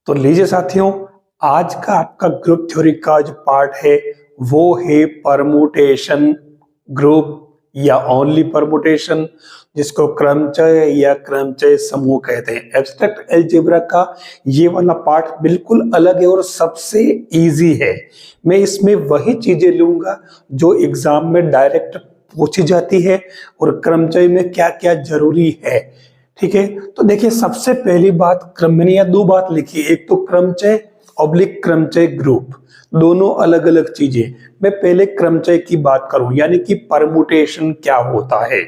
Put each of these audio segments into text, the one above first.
तो लीजिए साथियों, आज का आपका ग्रुप थ्योरी का जो पार्ट है वो है परमुटेशन ग्रुप या ओनली परमुटेशन, जिसको क्रमचय या क्रमचय समूह कहते हैं। एब्स्ट्रैक्ट अलजेब्रा का ये वाला पार्ट बिल्कुल अलग है और सबसे इजी है। मैं इसमें वही चीजें लूंगा जो एग्जाम में डायरेक्ट पूछी जाती है और क्रमचय में क्या क्या जरूरी है। ठीक है, तो देखिए सबसे पहली बात, क्रम मैंने यहाँ दो बात लिखी, एक तो क्रमचय ऑब्लिक क्रमचय ग्रुप, दोनों अलग अलग चीजें। मैं पहले क्रमचय की बात करूं, यानी कि परमुटेशन क्या होता है।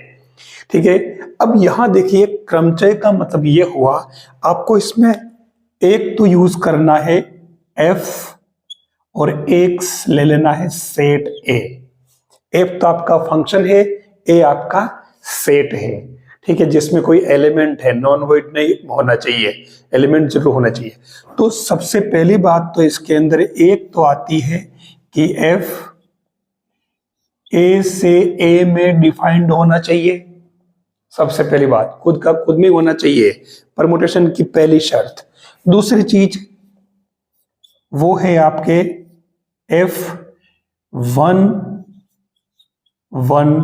ठीक है, अब यहां देखिए क्रमचय का मतलब ये हुआ, आपको इसमें एक तो यूज करना है एफ और एक ले लेना है सेट ए। एफ तो आपका फंक्शन है, ए आपका सेट है। ठीक है, जिसमें कोई एलिमेंट है, नॉन वॉइड नहीं होना चाहिए, एलिमेंट जरूर होना चाहिए। तो सबसे पहली बात तो इसके अंदर एक तो आती है कि एफ ए से ए में डिफाइंड होना चाहिए। सबसे पहली बात खुद का खुद में होना चाहिए, परमुटेशन की पहली शर्त। दूसरी चीज वो है आपके एफ 1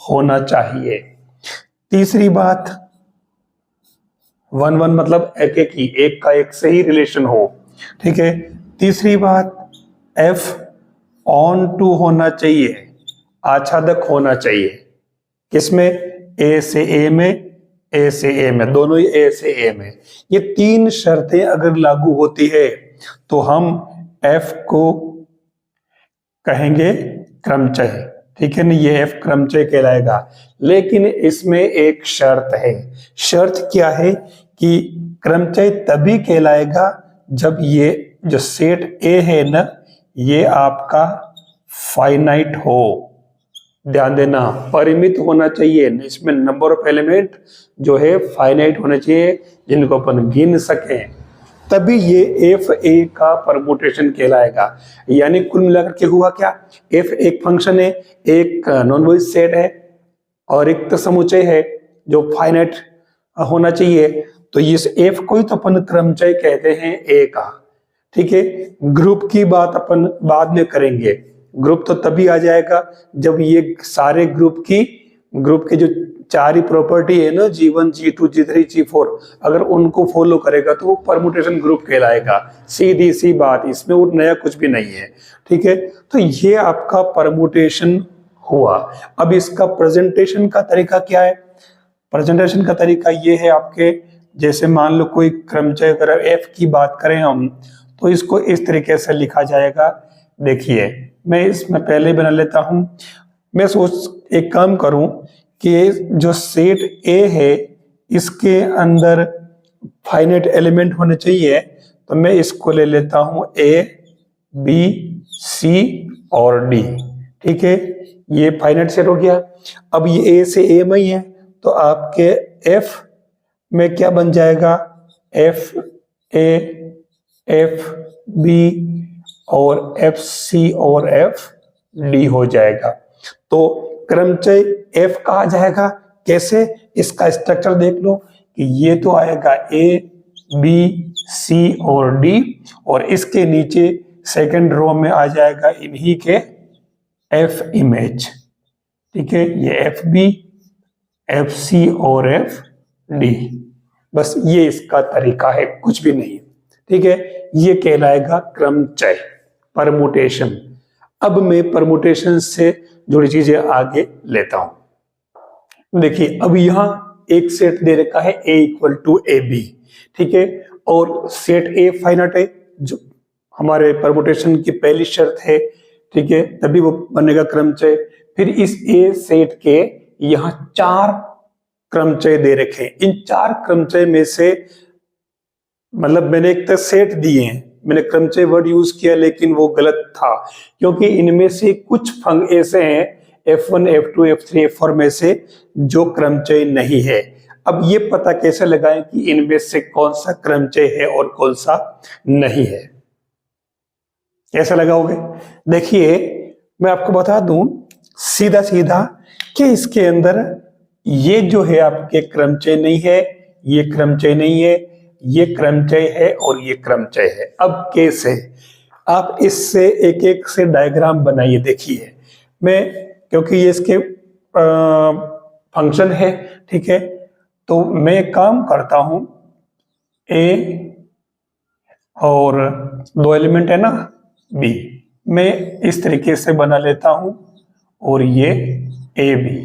होना चाहिए। तीसरी बात 1 मतलब एक का एक से ही रिलेशन हो। ठीक है, तीसरी बात एफ ऑन टू होना चाहिए, आच्छादक होना चाहिए। किसमें? ए से ए में, ए से ए में, दोनों ही ए से ए में। ये तीन शर्तें अगर लागू होती है तो हम एफ को कहेंगे क्रमचय। ठीक है ना, ये एफ क्रमचय कहलाएगा। लेकिन इसमें एक शर्त है। शर्त क्या है कि क्रमचय तभी कहलाएगा जब ये जो सेट ए है ना, ये आपका फाइनाइट हो। ध्यान देना, परिमित होना चाहिए, इसमें नंबर ऑफ एलिमेंट जो है फाइनाइट होने चाहिए, जिनको अपन गिन सकें, तभी ये एफ ए का परमुटेशन कहलाएगा। यानी कुल मिलाकर के हुआ क्या, एफ एक फंक्शन है, एक नॉन वॉइड सेट है और एक तो समुच्चय है जो फाइनाइट होना चाहिए। तो इस एफ को ही तो अपन क्रमचय कहते हैं ए का। ठीक है, ग्रुप की बात अपन बाद में करेंगे। ग्रुप तो तभी आ जाएगा जब ये सारे ग्रुप के जो चार ही प्रॉपर्टी है ना, G1, G2, G3, G4, अगर उनको फॉलो करेगा तो वो परमुटेशन ग्रुप कहलाएगा। सीधी सी बात, इसमें वो नया कुछ भी नहीं है। ठीक है, तो ये आपका परमुटेशन हुआ। अब इसका प्रेजेंटेशन का तरीका क्या है? प्रेजेंटेशन का तरीका ये है आपके, जैसे मान लो कोई क्रमचय, अगर एफ की बात करें हम, तो इसको इस तरीके से लिखा जाएगा। देखिए मैं इसमें पहले बना लेता हूं। मैं एक काम करूं कि जो सेट ए है इसके अंदर फाइनाइट एलिमेंट होने चाहिए, तो मैं इसको ले लेता हूं ए बी सी और डी। ठीक है, ये फाइनाइट सेट हो गया। अब ये ए से ए में ही है, तो आपके एफ में क्या बन जाएगा, एफ ए, एफ बी और एफ सी और एफ डी हो जाएगा। तो क्रमचय एफ कहा जाएगा। कैसे? इसका स्ट्रक्चर देख लो कि ये तो आएगा ए बी सी और डी, और इसके नीचे सेकंड रो में आ जाएगा इन्हीं के एफ इमेज। ठीक है, ये एफ बी, एफ सी और एफ डी। बस ये इसका तरीका है, कुछ भी नहीं। ठीक है, ये कहलाएगा क्रमचय, परमुटेशन। अब मैं परमुटेशन से जुड़ी चीजें आगे लेता हूं। देखिए अब यहां एक सेट दे रखा है a equal to A B. ठीक है, और सेट ए फाइनाइट है, जो हमारे परमुटेशन की पहली शर्त है। ठीक है, तभी वो बनेगा क्रमचय। फिर इस ए सेट के यहां 4 क्रमचय दे रखे हैं। इन 4 क्रमचय में से, मतलब मैंने एक तक सेट दिए हैं, मैंने क्रमचय वर्ड यूज किया लेकिन वो गलत था, क्योंकि इनमें से कुछ फंग ऐसे हैं F1, F2, F3, F4 में से जो क्रमचय नहीं है। अब ये पता कैसे लगाएं कि इनमें से कौन सा क्रमचय है और कौन सा नहीं है? कैसे लगाओगे? देखिए मैं आपको बता दूं सीधा सीधा कि इसके अंदर ये जो है आपके क्रमचय नहीं है, ये क्रमचय नहीं है, ये क्रमचय है और ये क्रमचय है। अब केस है, आप इससे एक एक से डायग्राम बनाइए। देखिए मैं, क्योंकि ये इसके फंक्शन है, ठीक है, तो मैं काम करता हूं, ए और दो एलिमेंट है ना बी, मैं इस तरीके से बना लेता हूं, और ये ए बी,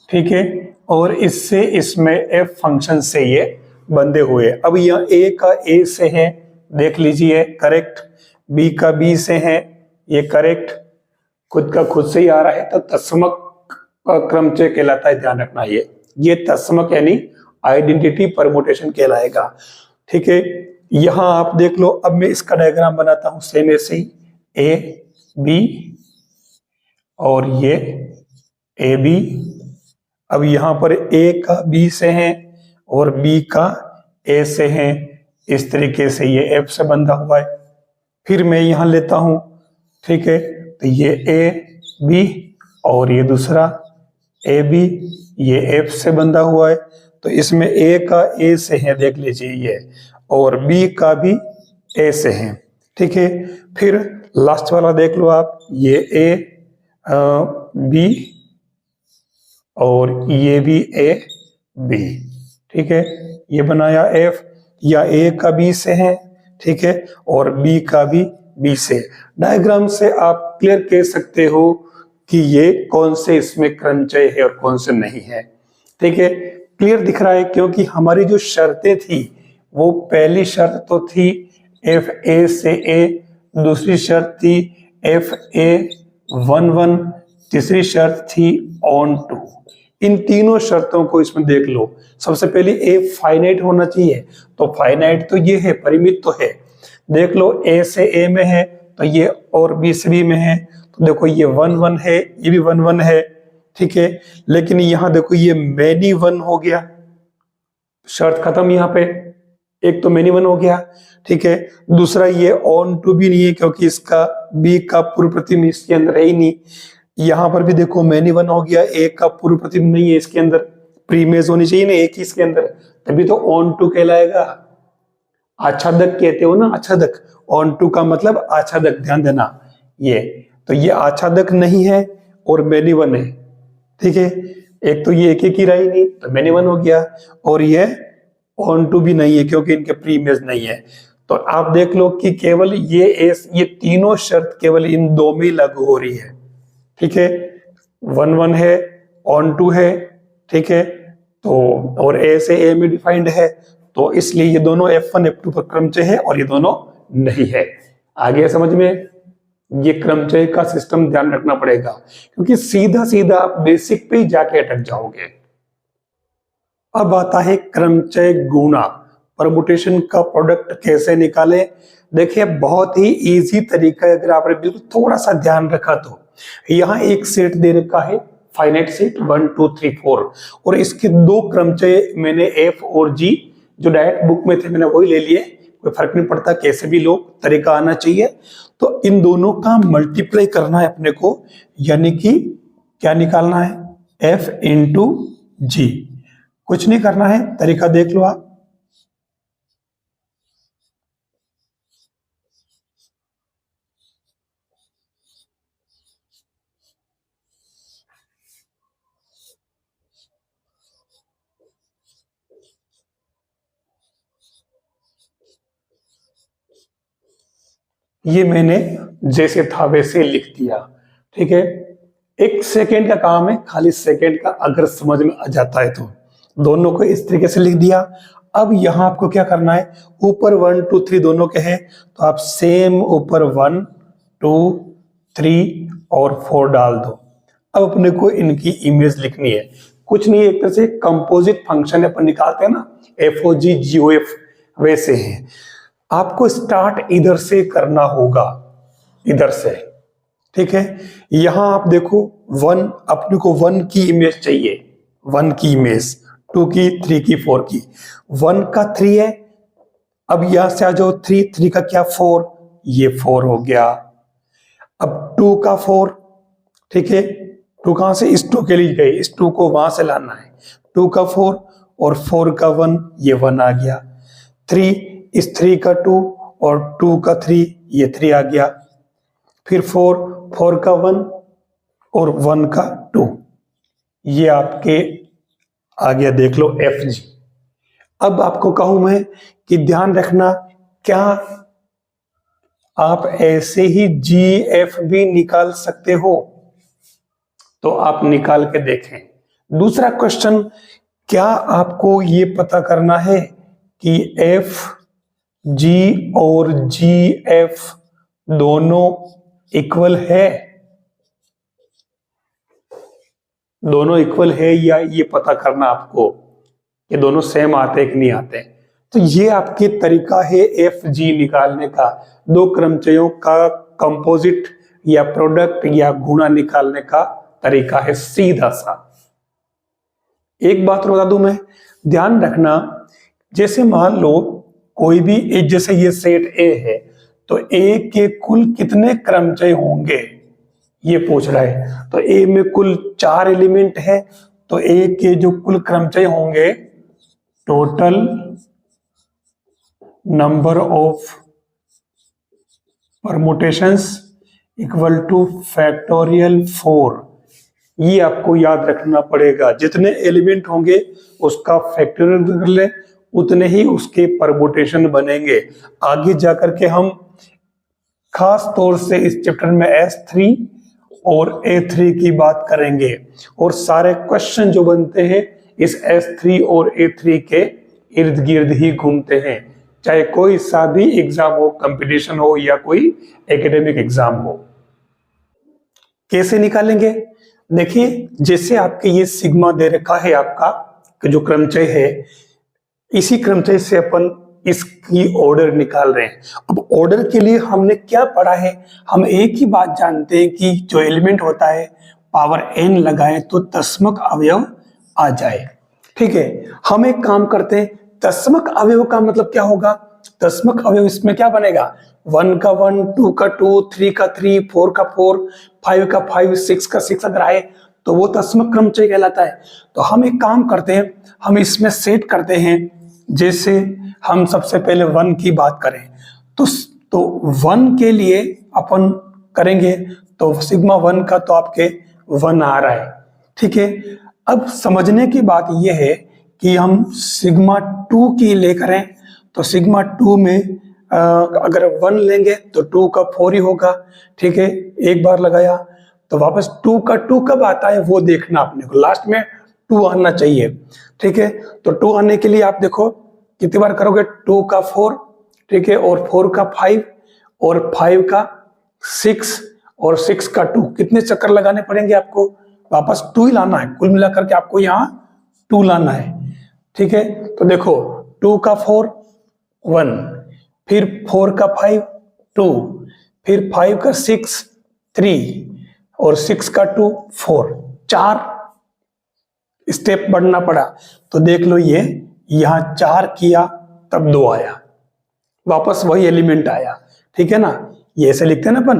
ठीक है, और इससे इसमें एफ फंक्शन से ये बंधे हुए। अब यह ए का ए से है, देख लीजिए करेक्ट, बी का बी से है, ये करेक्ट, खुद का खुद से ही आ रहा है, तो तत्समक क्रमचय कहलाता है, ध्यान रखना। ये तत्समक यानी आइडेंटिटी परमुटेशन कहलाएगा, ठीक है। यहां आप देख लो, अब मैं इसका डायग्राम बनाता हूं सेम ऐसे ही, ए बी और ये ए बी। अब यहां पर ए का बी से है और बी का ए से है, इस तरीके से ये एफ से बंधा हुआ है। फिर मैं यहां लेता हूं, ठीक है, तो ये ए बी और ये दूसरा ए बी, ये एफ से बंधा हुआ है, तो इसमें ए का ए से है, देख लीजिए ये, और बी का भी ए से है, ठीक है। फिर लास्ट वाला देख लो आप, ये ए बी और ये भी ए बी, ठीक है, ये बनाया एफ, या ए का बी से है, ठीक है, और बी का भी बी से। डायग्राम से आप क्लियर कह सकते हो कि ये कौन से इसमें क्रमचय है और कौन से नहीं है, ठीक है। क्लियर दिख रहा है, क्योंकि हमारी जो शर्तें थी, वो पहली शर्त तो थी एफ ए से ए, दूसरी शर्त थी एफ ए 1 1, तीसरी शर्त थी ऑन टू। इन तीनों शर्तों को इसमें देख लो। सबसे पहले ए फाइनाइट होना चाहिए, तो फाइनाइट तो ये है, परिमित तो है। देख लो ए से ए में है, तो ये और बी से बी में है, तो देखो ये 1 1 है, ये भी 1 1 है, ठीक है। लेकिन यहां देखो ये मैनी 1 हो गया, शर्त खत्म यहां पे, एक तो मैनी 1 हो गया, ठीक है। दूसरा ये ऑन टू भी नहीं है, क्योंकि इसका बी का पूर्व प्रतिबिंब इसके अंदर है ही नहीं। यहां पर भी देखो मैनी 1 हो गया, ए का पूर्व प्रतिबिंब नहीं है इसके अंदर, प्रीमेज होनी चाहिए ना एक ही इसके अंदर, तभी तो ऑन टू कहलाएगा। आच्छादक कहते हो ना, आच्छादक, ऑन टू का मतलब आच्छादक, ध्यान देना। ये तो ये आच्छादक नहीं है और मैनी 1 है, ठीक है। एक तो ये एक ही रहा ही नहीं, तो मैनी 1 हो गया, और ये ऑन टू भी नहीं है क्योंकि इनके प्री इमेज नहीं है। तो आप देख लो कि केवल ये तीनों शर्त केवल इन दो में लागू हो रही है, ठीक है। 1 1 है, ऑन टू है, ठीक है, तो और ए से ए में डिफाइंड है, तो इसलिए ये दोनों F1 F2 पर क्रमचय है और ये दोनों नहीं है। आगे समझ में, ये क्रमचय का सिस्टम ध्यान रखना पड़ेगा, क्योंकि सीधा सीधा आप बेसिक पे ही जाके अटक जाओगे। अब आता है क्रमचय गुणा, परमुटेशन का प्रोडक्ट कैसे निकाले। देखिए बहुत ही इजी तरीका है, अगर आपने बिल्कुल थोड़ा सा ध्यान रखा तो। यहाँ एक सेट दे रखा है, फाइनाइट सेट 1 2 3 4, और इसके दो क्रमचय मैंने F और G जो डायरेक्ट बुक में थे मैंने वही ले लिए, कोई फर्क नहीं पड़ता, कैसे भी लोग तरीका आना चाहिए। तो इन दोनों का मल्टीप्लाई करना है अपने को, यानी कि क्या निकालना है, F इंटू G। कुछ नहीं करना है, तरीका देख लो आप। ये मैंने जैसे था वैसे लिख दिया, ठीक है। 1 सेकेंड का काम है, खाली सेकेंड का अगर समझ में आ जाता है तो। दोनों को इस तरीके से लिख दिया। अब यहां आपको क्या करना है, ऊपर 1 2 3 दोनों के हैं, तो आप सेम ऊपर 1 2 3 और 4 डाल दो। अब अपने को इनकी इमेज लिखनी है, कुछ नहीं, एक तरह से कंपोजिट फंक्शन अपन निकालते हैं ना, FOG GOF, वैसे हैं। आपको स्टार्ट इधर से करना होगा, इधर से, ठीक है। यहां आप देखो 1, अपने को 1 की इमेज चाहिए, 1 की इमेज, 2 की, 3 की, 4 की। 1 का 3 है, अब यहां से आ जाओ 3 का क्या 4, ये 4 हो गया। अब 2 का 4, ठीक है, 2 कहां से, इस 2 के लिए गए, इस 2 को वहां से लाना है। 2 का 4 और 4 का 1, ये 1 आ गया। 3, इस 3 का 2 और 2 का 3, ये 3 आ गया। फिर 4 का 1 और 1 का 2, ये आपके आ गया। देख लो FG। अब आपको कहूं मैं कि ध्यान रखना, क्या आप ऐसे ही GF भी निकाल सकते हो? तो आप निकाल के देखें। दूसरा क्वेश्चन, क्या आपको ये पता करना है कि FG और GF दोनों इक्वल है? दोनों इक्वल है या ये पता करना आपको कि दोनों सेम आते हैं कि नहीं आते। तो ये आपके तरीका है FG निकालने का, दो क्रमचयों का कंपोजिट या प्रोडक्ट या गुणा निकालने का तरीका है सीधा सा। एक बात बता दूं मैं, ध्यान रखना, जैसे मान लो कोई भी जैसे ये सेट A है, तो A के कुल कितने क्रमचय होंगे ये पूछ रहा है। तो A में कुल 4 एलिमेंट है, तो A के जो कुल क्रमचय होंगे, total number of permutations equal two factorial 4। ये आपको याद रखना पड़ेगा, जितने एलिमेंट होंगे उसका फैक्टोरियल कर ले, उतने ही उसके परमुटेशन बनेंगे। आगे जाकर के हम खास तौर से इस चैप्टर में S3 और A3 की बात करेंगे, और सारे क्वेश्चन जो बनते हैं इस S3 और A3 के इर्द गिर्द ही घूमते हैं, चाहे कोई सा भी एग्जाम हो, कंपटीशन हो या कोई एकेडमिक एग्जाम हो। कैसे निकालेंगे? देखिए, जैसे आपके ये सिग्मा दे रखा है, आपका जो क्रमचय है, इसी क्रमचय से अपन इसकी ऑर्डर निकाल रहे हैं। अब ऑर्डर के लिए हमने क्या पढ़ा है, हम एक ही बात जानते हैं कि जो एलिमेंट होता है पावर n लगाएं तो दशमक अवयव आ जाए। ठीक है, हम एक काम करते हैं, दशमक अवयव का मतलब क्या होगा? दशमक अवयव इसमें क्या बनेगा? 1 का 1, 2 का 2, 3 का 3, 4 का 4, 5 का 5, 6 का 6 अगर आए तो वो दशमक क्रमचय कहलाता है। तो हम एक काम करते हैं, हम इसमें सेट करते हैं। जैसे हम सबसे पहले 1 की बात करें तो 1 के लिए अपन करेंगे तो सिग्मा 1 का तो आपके 1 आ रहा है। ठीक है, अब समझने की बात यह है कि हम सिग्मा 2 की ले करें तो सिग्मा 2 में अगर 1 लेंगे तो 2 का 4 ही होगा। ठीक है, एक बार लगाया तो वापस 2 का 2 कब आता है वो देखना अपने को, लास्ट में 2 आना चाहिए। ठीक है, तो 2 आने के लिए आप देखो कितनी बार करोगे, 2 का 4, ठीक है, और 4 का 5 और 5 का 6 और 6 का 2, कितने चक्कर लगाने पड़ेंगे आपको? वापस 2 ही लाना है, कुल मिलाकर के आपको यहाँ 2 लाना है। ठीक है, तो देखो 2 का 4 1, फिर 4 का 5 2, फिर 5 का 6 3 और 6 का 2 4, 4 स्टेप बढ़ना पड़ा। तो देख लो ये यहां 4 किया तब 2 आया, वापस वही एलिमेंट आया। ठीक है ना, ये ऐसे लिखते हैं ना अपन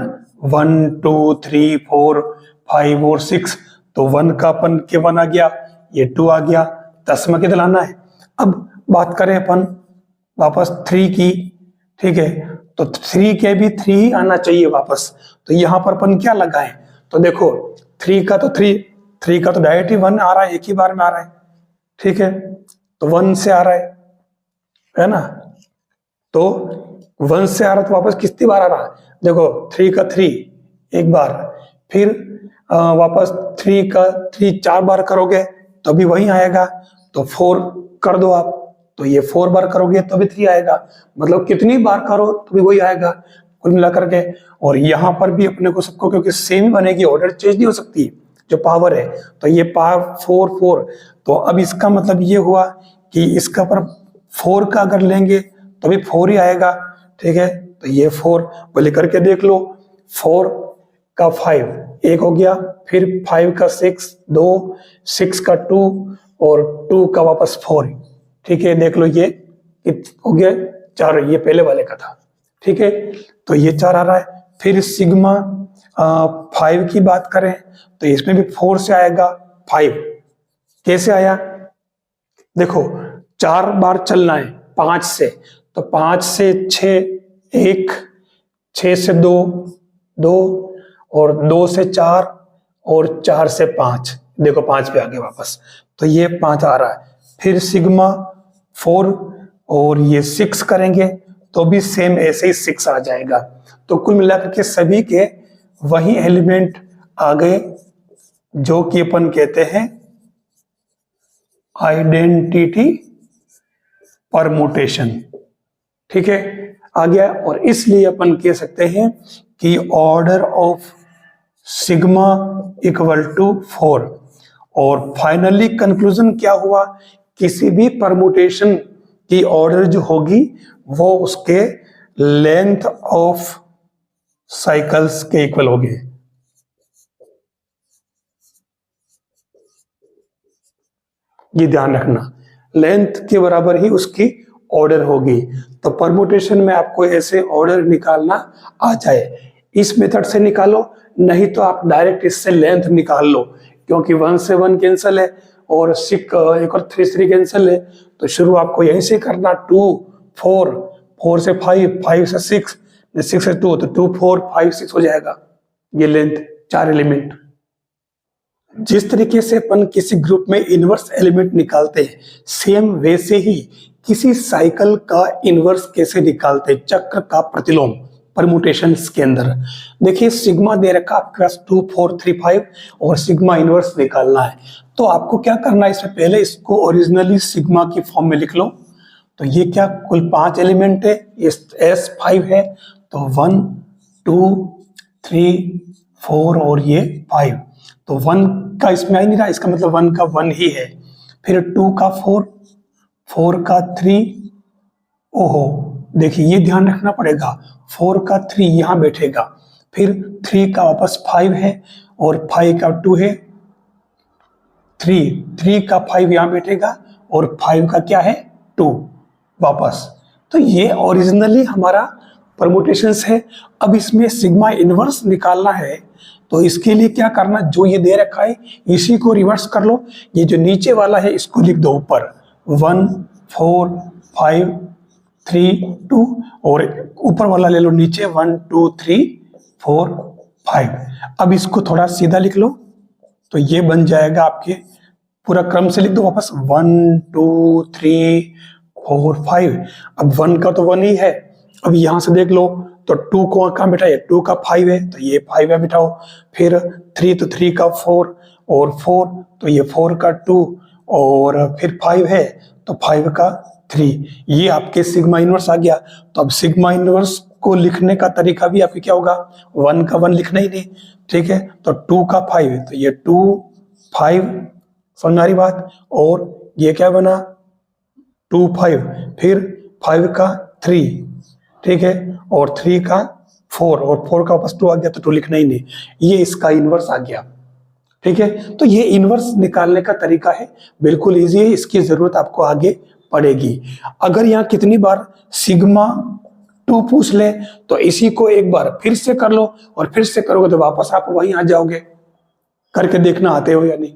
1 2 3 4 5 और 6, तो 1 का अपन के 1 आ गया, ये 2 आ गया, दशमलव कितना लाना है। अब बात करें अपन वापस 3 की, ठीक है, तो 3 के भी 3 ही आना चाहिए वापस। तो यहां पर अपन क्या लगाएं, तो देखो 3 का तो 3 का तो डायरेक्ट ही 1 आ रहा है, एक ही बार में आ रहा है। ठीक है, तो 1 से आ रहा है ना, तो 1 से आ रहा है तो वापस कितनी बार आ रहा है? देखो 3 का 3 एक बार, फिर वापस 3 का 3 4 बार करोगे तो भी वही आएगा। तो 4 कर दो आप, तो ये 4 बार करोगे तो भी 3 आएगा, मतलब कितनी बार करो तो भी वही आएगा कुल मिलाकर के। और यहाँ पर भी अपने को सबको क्योंकि सेम ही बनेगी, ऑर्डर चेंज नहीं हो सकती जो पावर है, तो ये पावर 4 4, तो अब इसका मतलब ये हुआ कि इसका पर 4 का अगर लेंगे तो भी 4 ही आएगा। ठीक है, तो ये 4 बोले करके देख लो, 4 का 5 एक हो गया, फिर 5 का 6 2, 6 का 2 और 2 का वापस 4। ठीक है, देख लो ये हो गया 4, ये पहले वाले का था। ठीक है, तो ये 4 आ रहा है। फिर सिग्मा 5 की बात करें तो इसमें भी 4 से आएगा 5, कैसे आया? देखो 4 बार चलना है, 5 से, तो 5 से 6 1, 6 से 2 2, और 2 से 4, और 4 से 5, देखो 5 पे आ गए वापस, तो ये 5 आ रहा है। फिर सिग्मा 4 और ये 6 करेंगे तो भी सेम ऐसे ही 6 आ जाएगा। तो कुल मिलाकर के सभी के वही एलिमेंट आ गए जो कि अपन कहते हैं आइडेंटिटी परमुटेशन। ठीक है, आ गया। और इसलिए अपन कह सकते हैं कि order of sigma equal to 4। और फाइनली कंक्लूजन क्या हुआ, किसी भी परमुटेशन की ऑर्डर जो होगी वो उसके लेंथ ऑफ साइकिल्स के इक्वल होगी। ये ध्यान रखना, लेंथ के बराबर ही उसकी ऑर्डर होगी। तो परमुटेशन में आपको ऐसे ऑर्डर निकालना आ जाए, इस मेथड से निकालो, नहीं तो आप डायरेक्ट इससे लेंथ निकाल लो, क्योंकि 1 से 1 कैंसिल है और 6 एक और 3 3 कैंसिल है। तो शुरू आपको यहीं से करना, 2 4, 4 से 5, 5 से 6, 6 से 2, तो 2 4 5 6 हो जाएगा ये लेंथ, 4 एलिमेंट। जिस तरीके से अपन किसी ग्रुप में इनवर्स एलिमेंट निकालते हैं, सेम वैसे ही किसी साइकिल का इनवर्स कैसे निकालते हैं, चक्र का प्रतिलोम परमुटेशंस के अंदर। देखिए सिग्मा दे रखा आपके पास 2 4 3 5 और सिग्मा इनवर्स निकालना है। तो आपको क्या करना है, इससे पहले इसको ओरिजिनली सिग्मा की फॉर्म में लिख लो। तो ये क्या कुल 5 एलिमेंट है, ये S5 है, तो 1 2 3 4 और ये 5। तो 1 का इसमें आ ही नहीं रहा, इसका मतलब 1 का 1 ही है। फिर 2 का 4, 4 का 3, ओहो देखिए ये ध्यान रखना पड़ेगा, 4 का 3 यहां बैठेगा, फिर 3 का वापस 5 है और 5 का 2 है, 3 का 5 यहां बैठेगा और 5 का क्या है 2 वापस। तो ये ओरिजिनली हमारा परमुटेशंस है। अब इसमें सिग्मा इनवर्स निकालना है, तो इसके लिए क्या करना, जो ये दे रखा है इसी को रिवर्स कर लो। ये जो नीचे वाला है इसको लिख दो ऊपर, 1 4 5 3 2, और ऊपर वाला ले लो नीचे 1 2 3 4 5। अब इसको थोड़ा सीधा लिख लो, तो ये बन जाएगा आपके, पूरा क्रम से लिख दो वापस, 1 2 3 4 5। अब 1 का तो 1 ही है, अब यहां से देख लो तो 2 को कहाँ बिठाए, 2 का 5 है तो ये 5 है बिठाओ, फिर 3 तो 3 का 4 और 4 तो ये 4 का 2 और फिर 5 है तो 5 का 3, ये आपके सिग्मा इनवर्स आ गया। तो अब सिग्मा इनवर्स को लिखने का तरीका भी आपके क्या होगा, 1 का 1 लिखना ही नहीं, ठीक है, तो 2 का 5 है तो ये 2 5, समझ आ रही बात, और ये क्या बना 2 5, फिर 5 का 3, ठीक है, और 3 का 4 और 4 का वापस 2 आ गया तो 2 लिखना ही नहीं, ये इसका इनवर्स आ गया। ठीक है, तो ये इनवर्स निकालने का तरीका है, बिल्कुल इजी है, इसकी जरूरत आपको आगे पड़ेगी। अगर यहाँ कितनी बार सिग्मा 2 पूछ ले तो इसी को एक बार फिर से कर लो, और फिर से करोगे तो वापस आप वहीं आ जाओगे, करके देखना आते हो या नहीं।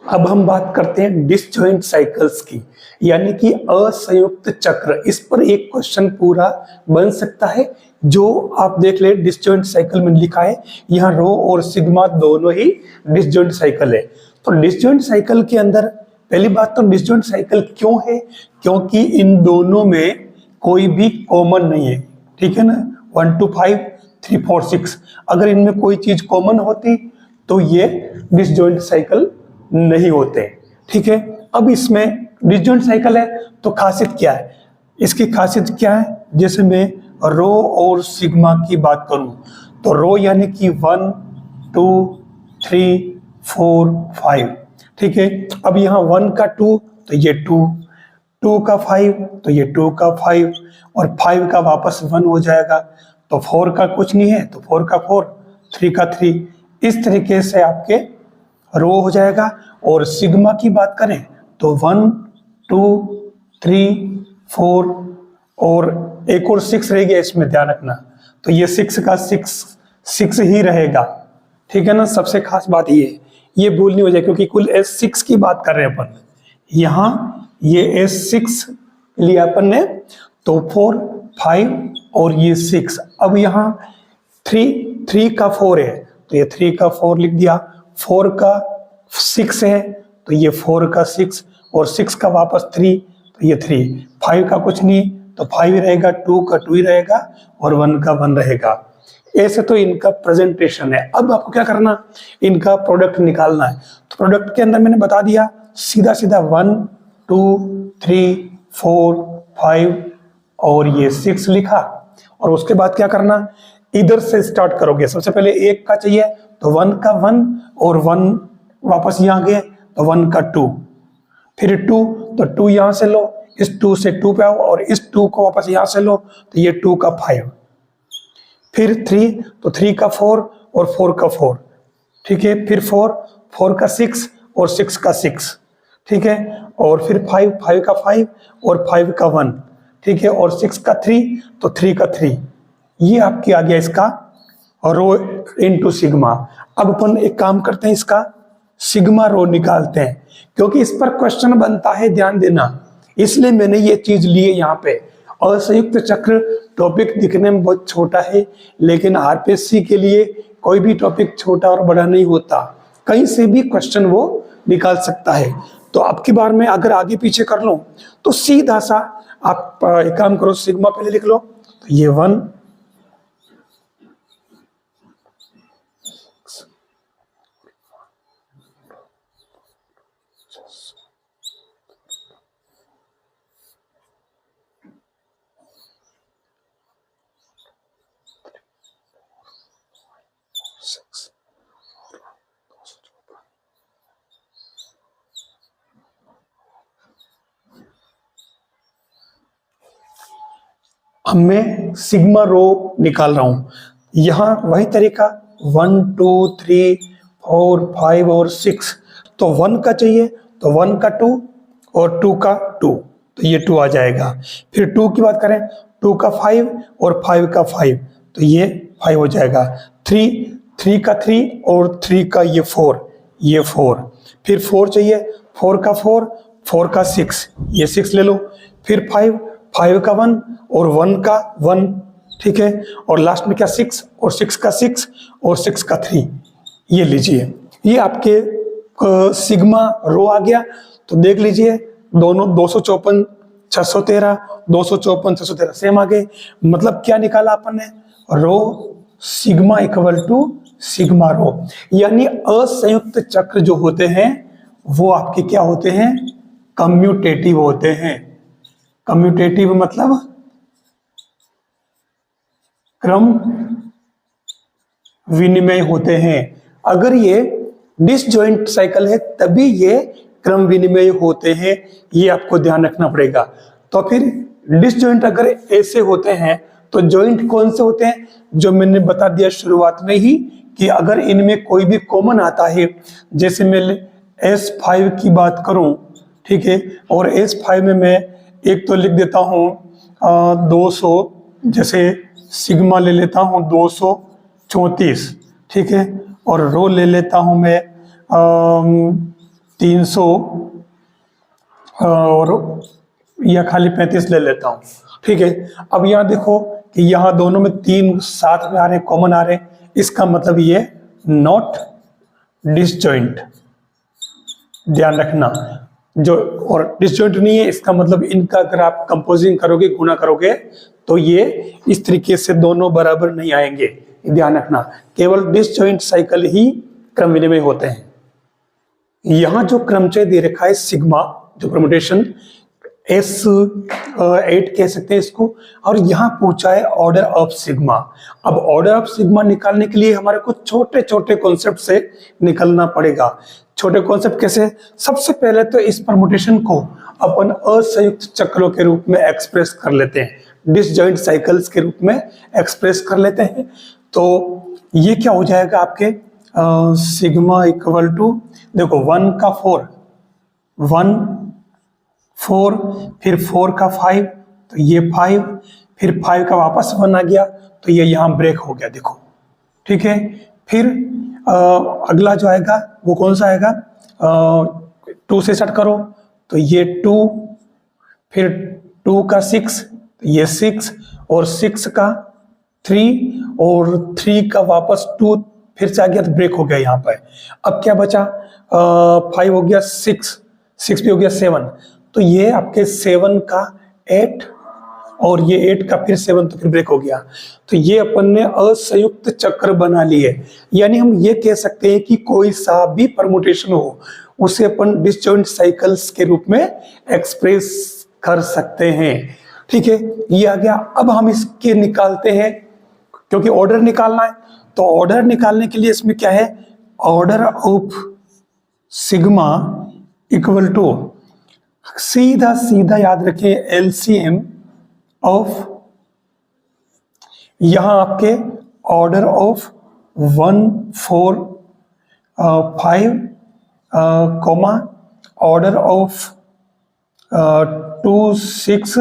अब हम बात करते हैं डिसजॉइंट साइकिल्स की, यानी कि असंयुक्त चक्र। इस पर एक क्वेश्चन पूरा बन सकता है, जो आप देख ले डिसजॉइंट साइकिल में लिखा है, यहाँ रो और सिग्मा दोनों ही डिसजॉइंट साइकिल है। तो डिसजॉइंट साइकिल के अंदर पहली बात तो डिसजॉइंट साइकिल क्यों है, क्योंकि इन दोनों में कोई भी कॉमन नहीं है, ठीक है ना, 1 2 5 3 4 6, अगर इनमें कोई चीज कॉमन होती तो ये डिसजॉइंट साइकिल नहीं होते, ठीक है। अब इसमें डिसजॉइंट साइकिल है तो खासियत क्या है, इसकी खासियत क्या है, जैसे मैं रो और सिग्मा की बात करूं तो रो यानी कि 1 2 3 4 5, ठीक है। अब यहाँ 1 का 2 तो ये 2, 2 का 5 तो ये 2 का 5, और 5 का वापस 1 हो जाएगा, तो 4 का कुछ नहीं है तो 4 का 4, 3 का 3, इस तरीके से आपके रो हो जाएगा। और सिग्मा की बात करें तो 1 2 3 4 और एक और 6 रह गया, इसमें ध्यान रखना, तो ये 6 का 6 ही रहेगा, ठीक है ना। सबसे खास बात ये भूल नहीं हो जाए, क्योंकि कुल S6 की बात कर रहे हैं अपन, यहाँ ये S6 लिया अपन ने, तो 4, 5 और ये 6। अब यहाँ 3 का 4 है तो ये 3 का 4 लिख दिया, 4 का 6 है तो ये 4 का 6 और 6 का वापस 3 तो ये 3, 5 का कुछ नहीं तो 5 ही रहेगा, 2 का 2 ही रहेगा और 1 का 1 रहेगा। ऐसे तो इनका प्रेजेंटेशन है। अब आपको क्या करना, इनका प्रोडक्ट निकालना है। तो प्रोडक्ट के अंदर मैंने बता दिया सीधा सीधा 1, 2, 3, 4, 5 और ये 6 लिखा। और उसके बाद क्या करना, इधर से स्टार्ट करोगे। सबसे पहले 1 का चाहिए तो 1 का 1 और 1 वापस यहाँ गए तो 1 का 2, फिर 2 तो 2 यहाँ से लो, इस 2 से 2 पे आओ और इस 2 को वापस यहाँ से लो तो ये 2 का 5, फिर 3 तो 3 का 4 और 4 का 4, ठीक है, फिर 4 का 6 और 6 का 6, ठीक है, और फिर 5 का 5 और 5 का 1, ठीक है, और 6 का 3 तो 3 का 3। ये आपकी आ गया इसका रो इनटू सिग्मा। अब अपन एक काम करते हैं, इसका सिग्मा रो निकालते हैं, क्योंकि इस पर क्वेश्चन बनता है, ध्यान देना, इसलिए मैंने ये चीज ली है यहाँ पे। असंयुक्त चक्र टॉपिक दिखने में बहुत छोटा है, लेकिन आरपीएससी के लिए कोई भी टॉपिक छोटा और बड़ा नहीं होता, कहीं से भी क्वेश्चन वो निकाल सकता है। तो अब की बार में अगर आगे पीछे कर लो तो सीधा सा आप एक काम करो, सिग्मा पहले लिख लो, तो ये 1 अब मैं सिग्मा रो निकाल रहा हूं। यहां वही तरीका 1, 2, 3, 4, 5 और 6, तो 1 का चाहिए तो 1 का 2 और 2 का 2 तो ये 2 आ जाएगा। फिर 2 की बात करें, 2 का 5 और 5 का 5 तो ये 5 हो जाएगा। 3 का 3 और 3 का ये 4, ये 4। फिर 4 चाहिए, 4 का 4 का 6, ये 6 ले लो। फिर 5 का 1 और 1 का 1, ठीक है, और लास्ट में क्या 6 और 6 का 6 और 6 का 3, ये लीजिए। ये आपके सिग्मा रो आ गया। तो देख लीजिए दोनों 254 613 254 613 सेम आ गए। मतलब क्या निकाला अपन ने, रो सिग्मा इक्वल टू सिग्मा रो। यानी असंयुक्त चक्र जो होते हैं वो आपके क्या होते हैं, कम्यूटेटिव होते हैं। कम्यूटेटिव मतलब क्रम विनिमय होते हैं। अगर ये डिसजॉइंट साइकिल है तभी ये क्रम विनिमय होते हैं, ये आपको ध्यान रखना पड़ेगा। तो फिर डिसजॉइंट अगर ऐसे होते हैं तो जॉइंट कौन से होते हैं, जो मैंने बता दिया शुरुआत में ही कि अगर इनमें कोई भी कॉमन आता है, जैसे मैं S5 की बात करूं, ठीक है, और S5 में मैं एक तो लिख देता हूं 200, जैसे सिग्मा ले लेता हूं 234, ठीक है, और रो ले लेता हूं मैं 300 और या खाली 35 ले लेता हूं, ठीक है। अब यहाँ देखो कि यहाँ दोनों में 3 साथ में आ रहे हैं, कॉमन आ रहे हैं, इसका मतलब ये नॉट डिसजॉइंट, ध्यान रखना। जो और डिसजॉइंट नहीं है इसका मतलब इनका अगर आप कंपोजिंग करोगे, गुणा करोगे, तो ये इस तरीके से दोनों बराबर नहीं आएंगे, ध्यान रखना। केवल डिसजॉइंट साइकिल ही क्रम विनिमय होते हैं। यहां जो क्रमचय दे रखा है सिग्मा, जो परम्यूटेशन S8 कह सकते हैं इसको, और यहां पूछा है ऑर्डर ऑफ सिग्मा। अब ऑर्डर ऑफ सिग्मा निकालने के लिए हमारे को छोटे छोटे कॉन्सेप्ट से निकलना पड़ेगा। छोटे कॉन्सेप्ट कैसे, सबसे पहले तो इस परम्यूटेशन को अपन असंयुक्त चक्रों के रूप में एक्सप्रेस कर लेते हैं, डिसजॉइंट साइकिल्स के रूप में एक्सप्रेस कर लेते हैं। तो ये क्या हो जाएगा आपके सिग्मा इक्वल टू, देखो 1 का 4 1 4, फिर 4 का 5 तो ये 5, फिर 5 का वापस 1 आ गया तो ये यहाँ ब्रेक हो गया, देखो, ठीक है। फिर अगला जो आएगा वो कौन सा आएगा, 2 से स्टार्ट करो तो ये 2, फिर 2 का 6, ये 6 और 6 का 3 और 3 का वापस 2 फिर से आ गया तो ब्रेक हो गया यहाँ पर। अब क्या बचा, 5 हो गया 6 भी हो गया 7, तो ये आपके 7 का 8 और ये 8 का फिर 7 तो फिर ब्रेक हो गया। तो ये अपन ने असंयुक्त चक्र बना लिए, यानी हम ये कह सकते हैं कि कोई सा भी परमुटेशन हो उसे अपन डिसजॉइंट साइकिल्स के रूप में एक्सप्रेस कर सकते हैं। ठीक है, ये आ गया। अब हम इसके निकालते हैं, क्योंकि ऑर्डर निकालना है, तो ऑर्डर निकालने के लिए इसमें क्या है, order of sigma equal to, सीधा सीधा याद रखें, एलसीएम ऑफ, यहां आपके order of 1 4 5 comma order of 2 6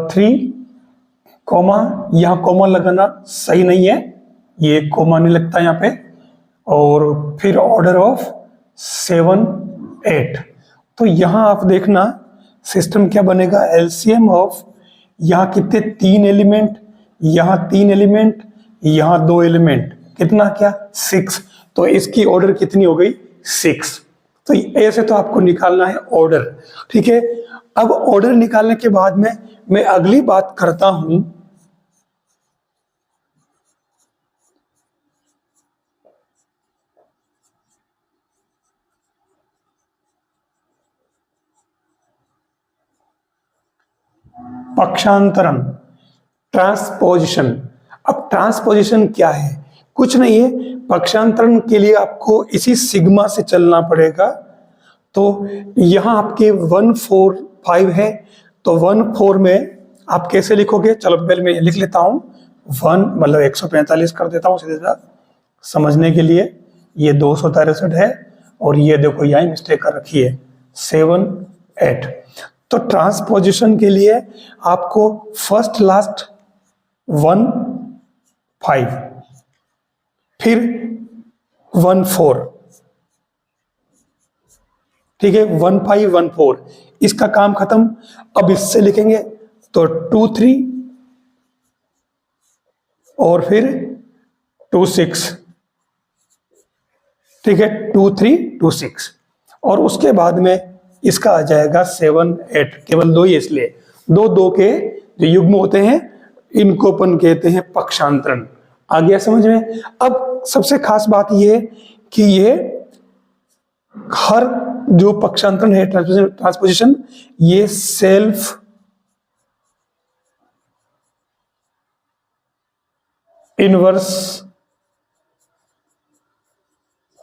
3 comma, यहां कॉमा लगाना सही नहीं है, ये कॉमा नहीं लगता यहाँ पे, और फिर ऑर्डर ऑफ 7 8। तो यहां आप देखना सिस्टम क्या बनेगा, एलसीएम ऑफ, यहां कितने 3 एलिमेंट, यहां 3 एलिमेंट, यहां 2 एलिमेंट, कितना क्या 6, तो इसकी ऑर्डर कितनी हो गई 6। तो ऐसे तो आपको निकालना है ऑर्डर। ठीक है, अब ऑर्डर निकालने के बाद में मैं अगली बात करता हूं, पक्षांतरण, ट्रांसपोजिशन। अब ट्रांसपोजिशन क्या है, कुछ नहीं है, पक्षांतरण के लिए आपको इसी सिग्मा से चलना पड़ेगा। तो यहां आपके 1 4 5 है, तो 1 4 में आप कैसे लिखोगे, चलो पहले मैं लिख लेता हूं, 1 मतलब 145 कर देता हूं सीधा समझने के लिए, ये 263 है, और ये देखो यहां मिस्टेक कर रखी है 7 8। तो ट्रांसपोजिशन के लिए आपको फर्स्ट लास्ट 1 5 फिर 1 4, ठीक है, 1 5 1 4, इसका काम खत्म। अब इससे लिखेंगे तो 2 3 और फिर 2 6, ठीक है, 2 3 2 6, और उसके बाद में इसका आ जाएगा 7 8, केवल 2 ही, इसलिए 2 2 के जो युग्म होते हैं इनको अपन कहते हैं पक्षांतरण। आ गया समझ में। अब सबसे खास बात ये कि ये हर जो पक्षांतरण है, ट्रांसपोजिशन, ये सेल्फ इनवर्स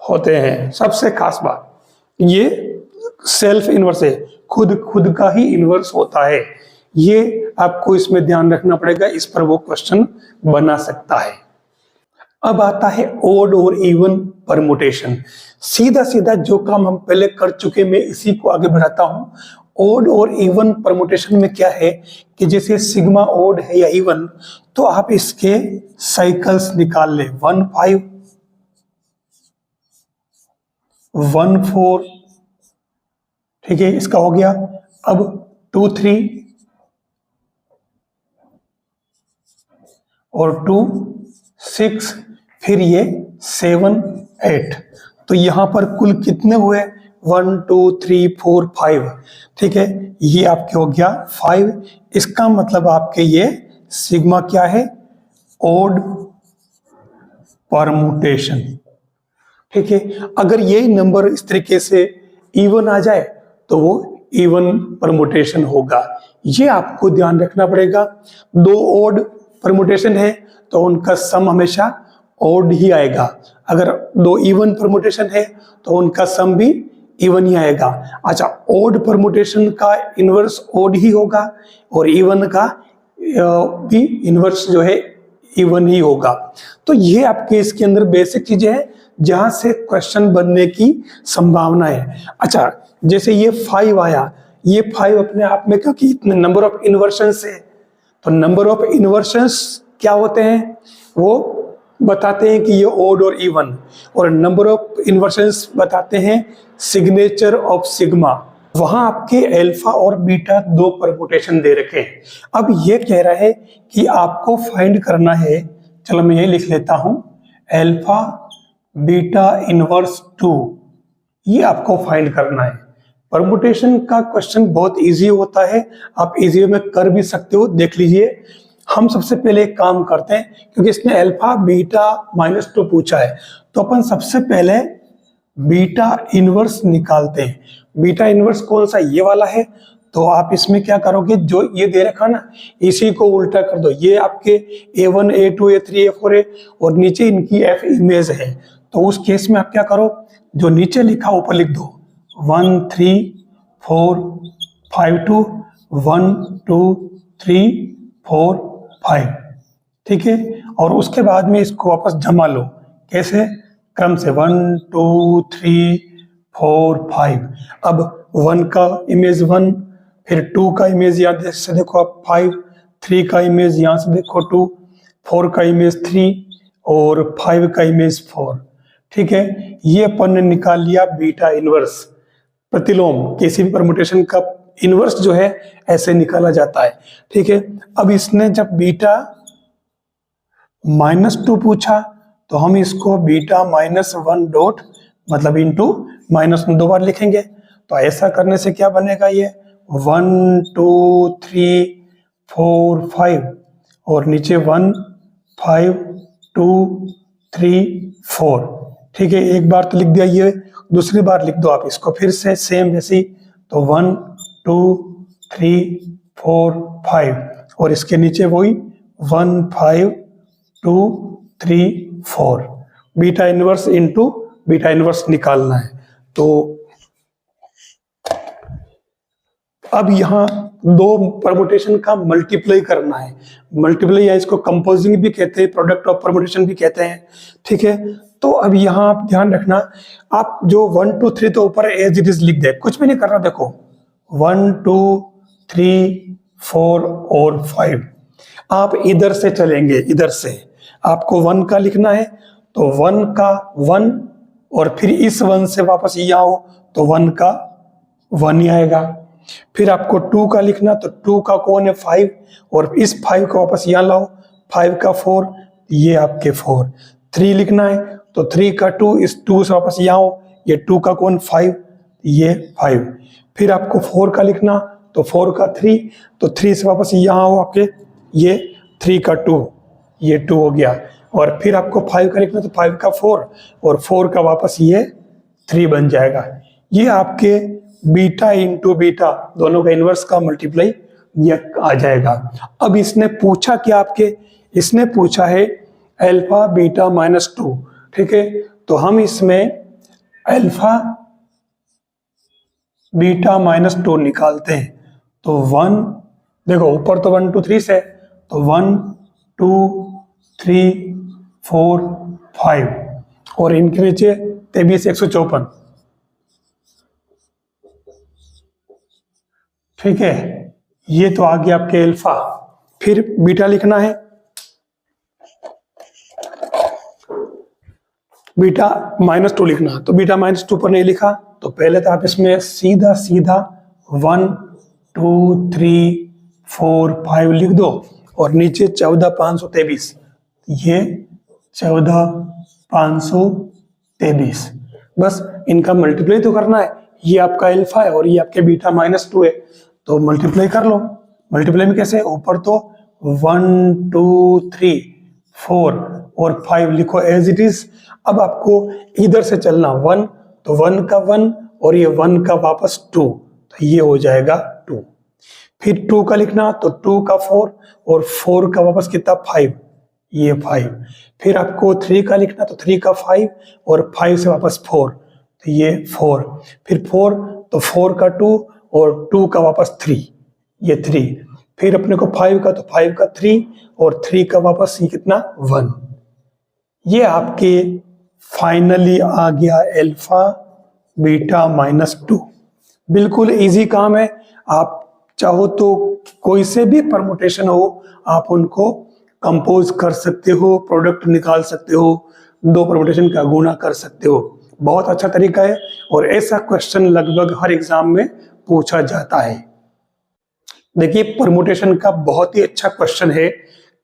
होते हैं। सबसे खास बात ये सेल्फ इनवर्स है, खुद का ही इनवर्स होता है, ये आपको इसमें ध्यान रखना पड़ेगा, इस पर वो क्वेश्चन बना सकता है। अब आता है ओड और इवन परमुटेशन। सीधा सीधा जो काम हम पहले कर चुके, मैं इसी को आगे बढ़ाता हूं। ओड और इवन परमुटेशन में क्या है कि जैसे सिग्मा ओड है या इवन, तो आप इसके साइकिल्स निकाल ले, 1 5 1 4, ठीक है, इसका हो गया। अब 2 3 और 2 6, फिर ये 7 8, तो यहां पर कुल कितने हुए, 1 2 3 4 5, ठीक है, ये आपके हो गया 5। इसका मतलब आपके ये सिग्मा क्या है, ओड परमुटेशन। ठीक है, अगर यही नंबर इस तरीके से इवन आ जाए तो वो इवन परमुटेशन होगा, ये आपको ध्यान रखना पड़ेगा। 2 ओड परमुटेशन है तो उनका सम हमेशा ओड ही आएगा, अगर 2 इवन परमुटेशन है तो उनका सम भी इवन ही आएगा। अच्छा, ओड परमुटेशन का इनवर्स ओड ही होगा और इवन का भी इनवर्स जो है इवन ही होगा। तो ये आपके इसके अंदर बेसिक चीजें हैं जहां से क्वेश्चन बनने की संभावना है। अच्छा, जैसे ये 5 आया, ये 5 अपने आप में, क्योंकि इतने नंबर ऑफ इन्वर्शंस है, तो नंबर ऑफ इन्वर्शंस क्या होते हैं, वो बताते हैं कि ये ओड और इवन, और नंबर ऑफ इन्वर्शंस बताते हैं सिग्नेचर ऑफ सिग्मा। वहां आपके अल्फा और बीटा दो परमुटेशन दे रखे हैं। अब ये कह रहा है कि आपको फाइंड करना है, चलो मैं ये लिख लेता हूं, अल्फा बीटा इनवर्स 2, ये आपको फाइंड करना है। परमुटेशन का क्वेश्चन बहुत इजी होता है, आप इजी में कर भी सकते हो, देख लीजिए। हम सबसे पहले एक काम करते हैं, क्योंकि इसने अल्फा बीटा -2 पूछा है, तो अपन सबसे पहले बीटा इनवर्स निकालते हैं। बीटा इनवर्स कौन सा, ये वाला है। तो आप इसमें क्या करोगे, जो ये दे रखा ना, इसी को उल्टा कर दो। ये आपके A1 A2 A3 A4 है और नीचे इनकी F इमेज है। तो उस केस में आप क्या करो, जो नीचे लिखा ऊपर लिख दो, 1 3 4 5 2 1 2 3 4 5, ठीक है। और उसके बाद में इसको वापस जमा लो, कैसे, क्रम से 1 2 3 4 5। अब 1 का इमेज 1, फिर 2 का इमेज यहाँ से देखो आप 5, 3 का इमेज यहाँ से देखो 2, 4 का इमेज 3 और 5 का इमेज 4, ठीक है। ये अपन ने निकाल लिया बीटा इनवर्स। प्रतिलोम किसी भी परमुटेशन का इनवर्स जो है ऐसे निकाला जाता है, ठीक है। अब इसने जब बीटा -2 पूछा, तो हम इसको बीटा -1 डॉट मतलब इंटू -1 दो बार लिखेंगे। तो ऐसा करने से क्या बनेगा, ये 1 2 3 4 5 और नीचे 1 5 2 3 4, ठीक है। एक बार तो लिख दिया, ये दूसरी बार लिख दो आप इसको फिर से सेम वैसे ही। तो 1 2 3 4 5 और इसके नीचे वही 1 5 2 3 4। Beta inverse into beta inverse निकालना है। तो अब यहाँ दो परमुटेशन का मल्टीप्लाई करना है। मल्टीप्लाई या इसको कंपोजिंग भी कहते हैं, प्रोडक्ट ऑफ परमुटेशन भी कहते हैं, ठीक है। तो अब यहाँ आप ध्यान रखना, आप जो 1 2 3 तो ऊपर एज इट इज लिख दे, कुछ भी नहीं करना। देखो 1 2 3 4 और 5, आप इधर से चलेंगे, इधर से आपको 1 का लिखना है, तो 1 का 1 और फिर इस 1 से वापस यहाँ हो तो 1 का 1 ही आएगा। फिर आपको 2 का लिखना, तो 2 का कौन है 5 और इस 5 को वापस यहाँ लाओ, 5 का 4, ये आपके 4। 3 लिखना है, तो 3 का 2 इस 2 से वापस यहाँ हो, ये 2 का कौन 5, ये 5। फिर आपको 4 का लिखना, तो 4 का 3, तो 3 से वापस यहाँ हो आपके, ये 3 का 2, ये 2 हो गया। और फिर आपको 5 का लिखना, तो 5 का 4 और 4 का वापस ये 3 बन जाएगा। ये आपके बीटा इंटू बीटा दोनों का इनवर्स का मल्टीप्लाई ये आ जाएगा। अब इसने पूछा क्या आपके, इसने पूछा है अल्फा बीटा -2, ठीक है। तो हम इसमें अल्फा बीटा -2 निकालते हैं। तो 1, देखो ऊपर तो 1 2 3 से, तो 1 2 3 4 5 और इनके नीचे 23 154, ठीक है। ये तो आ गया आपके अल्फा। फिर बीटा लिखना है, बीटा -2 लिखना, तो बीटा -2 पर नहीं लिखा, तो पहले तो आप इसमें सीधा सीधा 1 2 3 4 5 लिख दो और नीचे 14 523, ये 14 523, बस इनका मल्टीप्लाई तो करना है। ये आपका अल्फा है और ये आपके बीटा -2 है, तो मल्टीप्लाई कर लो। मल्टीप्लाई में कैसे, ऊपर तो 1 2 3 4 और 5 लिखो एज इट इज। अब आपको इधर से चलना, 1 तो 1 का 1 और ये 1 का वापस 2, तो ये हो जाएगा 2। फिर 2 का लिखना, तो 2 का 4 और 4 का वापस कितना 5, ये 5। फिर आपको 3 का लिखना, तो 3 का 5 और 5 से वापस 4, तो ये 4। फिर 4 तो 4 का 2 और 2 का वापस 3, ये 3। फिर अपने को 5 का, तो 5 का 3 और 3 का वापस ये कितना 1। ये आपके फाइनली आ गया अल्फा बीटा -2। बिल्कुल इजी काम है। आप चाहो तो कोई से भी परमुटेशन हो, आप उनको कंपोज कर सकते हो, प्रोडक्ट निकाल सकते हो, दो परमुटेशन का गुणा कर सकते हो। बहुत अच्छा तरीका है और ऐसा क्वेश्चन लगभग हर एग्जाम में पूछा जाता है। देखिए परमुटेशन का बहुत ही अच्छा क्वेश्चन है,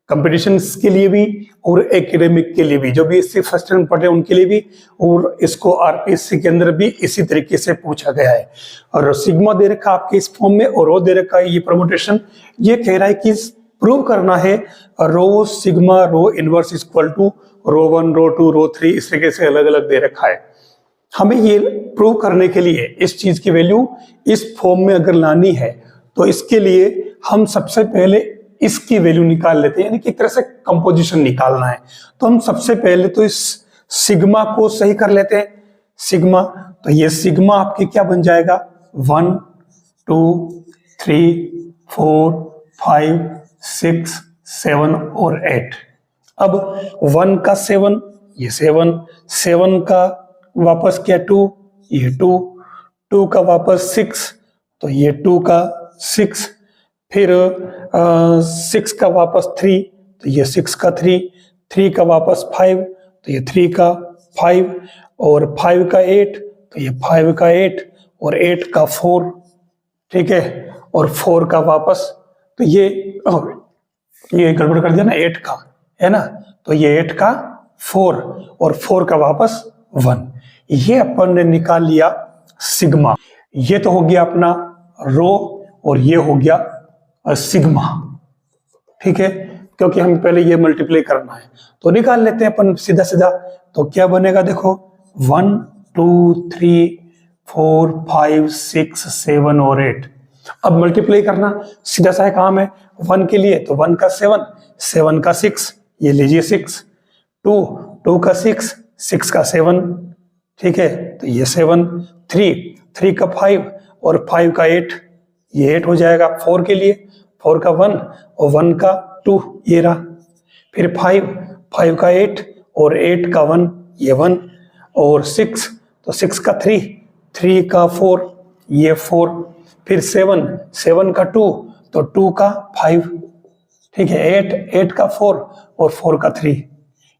कंपटीशन के लिए भी और एकेडमिक के लिए भी, जो भी इससे फर्स्ट रैंक पढ़े उनके लिए भी, और इसको आरपीएससी के अंदर भी इसी तरीके से पूछा गया है। और सिग्मा दे रखा आपके इस फॉर्म में और रो दे रखा है, ये परमुटेशन ये कह रहा है कि प्रूव करना है rho sigma rho inverse equal to rho 1 rho 2 rho 3, इस तरीके से अलग अलग दे रखा है। हमें ये प्रूव करने के लिए इस चीज की वैल्यू इस फॉर्म में अगर लानी है तो इसके लिए हम सबसे पहले इसकी वैल्यू निकाल लेते हैं, यानी कि एक तरह से कंपोजिशन निकालना है। तो हम सबसे पहले तो इस सिग्मा को सही कर लेते हैं। सिग्मा, तो ये सिग्मा आपके क्या बन जाएगा 1 2 3 4 5 6 7 और 8। अब 1 का 7, ये 7 का वापस क्या 2, ये 2 का वापस 6, तो ये 2 का 6, फिर 6 का वापस 3, तो ये 6 का 3 का वापस 5, तो ये 3 का 5, और 5 का 8, तो ये 5 का 8, और 8 का 4, ठीक है, और 4 का वापस, तो ये गड़बड़ कर दिया ना 8 का, है ना, तो ये 8 का 4 और 4 का वापस 1। ये अपन ने निकाल लिया सिग्मा। ये तो हो गया अपना रो और ये हो गया सिग्मा, ठीक है, क्योंकि हम पहले ये मल्टीप्लाई करना है तो निकाल लेते हैं अपन सीधा सीधा। तो क्या बनेगा देखो 1 2 3 4 5 6 7 और 8। अब मल्टीप्लाई करना सीधा सा काम है। 1 के लिए तो 1 का 7, 7 का 6, ये लीजिए 6, 2 का 6, 6 का 7, ठीक है, तो ये 7, 3 का 5 और 5 का 8, ये 8 हो जाएगा। 4 के लिए 4 का 1 और 1 का 2, ये रहा, फिर 5 का 8 और 8 का 1, ये 1, और 6, तो 6 का 3 का 4, ये 4, फिर 7 का 2, तो 2 का 5, ठीक है, 8 का 4 और 4 का 3।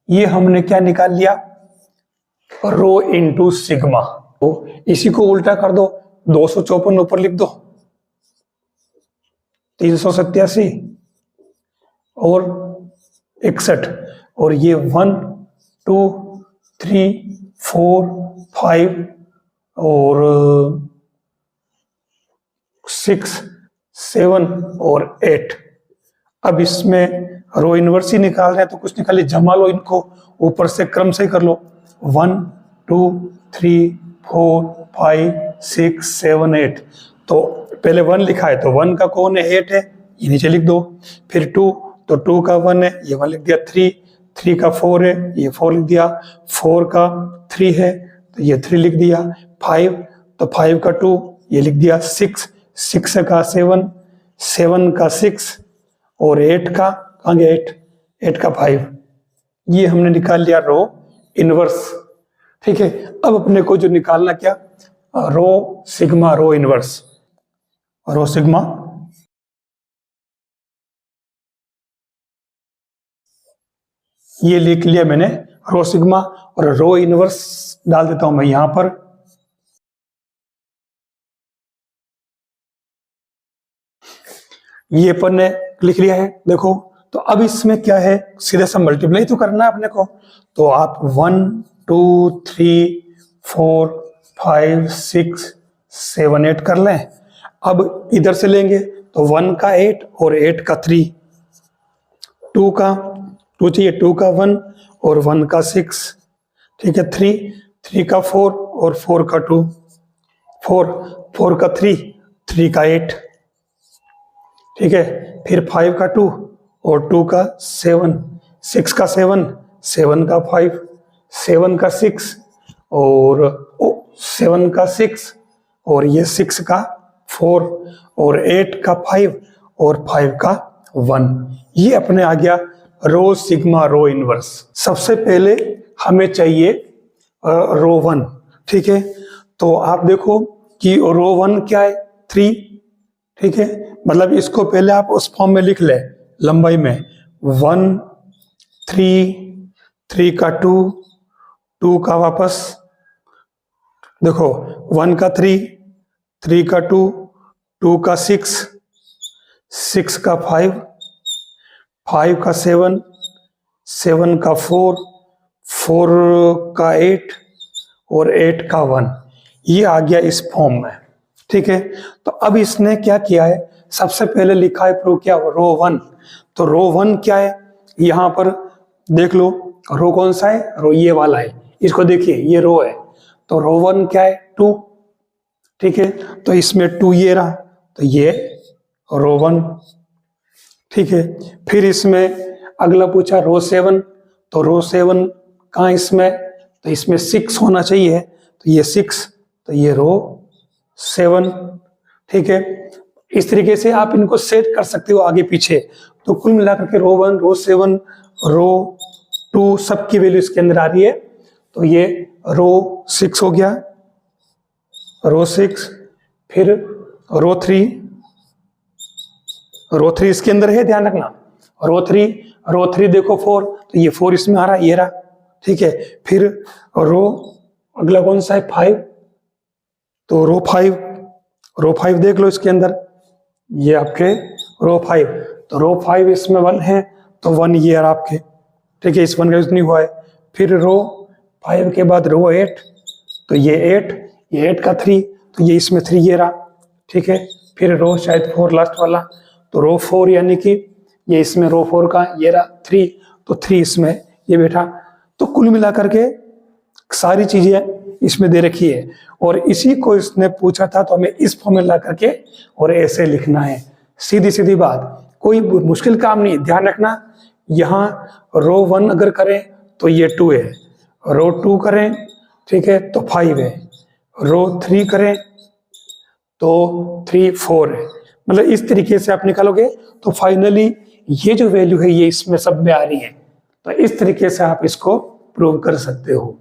ये हमने क्या निकाल लिया रो इंटू सिग्मा। तो इसी को उल्टा कर दो, 254 ऊपर लिख दो, 387 और 61, और ये 1 2 3 4 5 और 6 7 और 8। अब इसमें रो इनवर्स ही निकाल रहे हैं तो कुछ निकालिए, जमा लो इनको, ऊपर से क्रम से कर लो, 1 2 3 4 5 6 7 8। तो पहले 1 लिखा है तो 1 का कौन है 8 है, ये नीचे लिख दो, फिर 2 तो 2 का 1 है, ये 1 लिख दिया, 3 का 4 है, ये 4 लिख दिया, 4 का 3 है तो ये 3 लिख दिया, 5 तो 5 का 2, ये लिख दिया, 6 का 7 का 6 और 8 का कहाँ गया 8 का 5। ये हमने निकाल लिया रो इनवर्स, ठीक है। अब अपने को जो निकालना क्या रो सिग्मा रो इनवर्स, रो सिग्मा ये लिख लिया मैंने रो सिग्मा, और रो इनवर्स डाल देता हूं मैं यहां पर। ये अपन ने लिख लिया है देखो। तो अब इसमें क्या है सीधे सा मल्टीप्लाई तो करना है अपने को, तो आप 1 2 3 4 5 6 7 8 कर लें। अब इधर से लेंगे तो 1 का 8 और 8 का 3, 2 चाहिए, 2 का 1 और 1 का 6, ठीक है, 3 का 4 और 4 का 2, 4 का 3 का 8, ठीक है, फिर 5 का 2 और 2 का 7, 6 का 7 का 5, 7 का 6 और 7 का 6 और ये 6 का 4 और 8 का 5 और 5 का 1। ये अपने आ गया रो सिग्मा रो इनवर्स। सबसे पहले हमें चाहिए रो 1, ठीक है। तो आप देखो कि रो 1 क्या है 3, ठीक है, मतलब इसको पहले आप उस फॉर्म में लिख ले लंबाई में 1 3 का 2 का वापस देखो 1 का 3 का 2 2 का 6, 6 का 5, 5 का 7, 7 का 4, 4 का 8 और 8 का 1। ये आ गया इस फॉर्म में, ठीक है। तो अब इसने क्या किया है, सबसे पहले लिखा है प्रूव क्या, रो 1। तो रो 1 क्या है, यहां पर देख लो रो कौन सा है, रो ये वाला है, इसको देखिए ये रो है। तो रो 1 क्या है, 2, ठीक है। तो इसमें 2 ये रहा, तो ये रो 1, ठीक है। फिर इसमें अगला पूछा रो 7, तो रो 7 कहाँ इसमें, तो इसमें 6 होना चाहिए, तो ये 6, तो ये रो 7, ठीक है। इस तरीके से आप इनको सेट कर सकते हो आगे पीछे। तो कुल मिलाकर के रो 1, रो 7, रो 2 सबकी वैल्यू इसके अंदर आ रही है। तो ये रो 6 हो गया, रो 6, फिर रो 3, रो 3 इसके अंदर है, ध्यान रखना। रो 3 देखो 4, तो ये 4 इसमें आ रहा, ये रहा, ठीक है। फिर रो अगला कौन सा है, 5, तो रो 5 देख लो इसके अंदर, ये आपके रो 5, तो रो 5 इसमें 1 है, तो 1 ये रहा आपके, ठीक है, इस 1 का यूज नहीं हुआ है। फिर रो 5 के बाद रो 8, तो ये 8, ये 8 का 3, तो ये इसमें 3 ये रहा, ठीक है। फिर रो शायद 4 लास्ट वाला, तो रो 4 यानी कि ये इसमें रो 4 का ये रहा 3, तो 3 इसमें ये बैठा। तो कुल मिलाकर के सारी चीजें इसमें दे रखी है, और इसी को इसने पूछा था, तो हमें इस फॉर्म में ला करके और ऐसे लिखना है। सीधी सीधी बात, कोई मुश्किल काम नहीं। ध्यान रखना, यहाँ रो 1 अगर करें तो ये 2 है, रो 2 करें, ठीक है, तो 5 है, रो 3 करें तो 3 4 है। मतलब इस तरीके से आप निकालोगे तो फाइनली ये जो वैल्यू है ये इसमें सब में आ रही है। तो इस तरीके से आप इसको प्रूव कर सकते हो।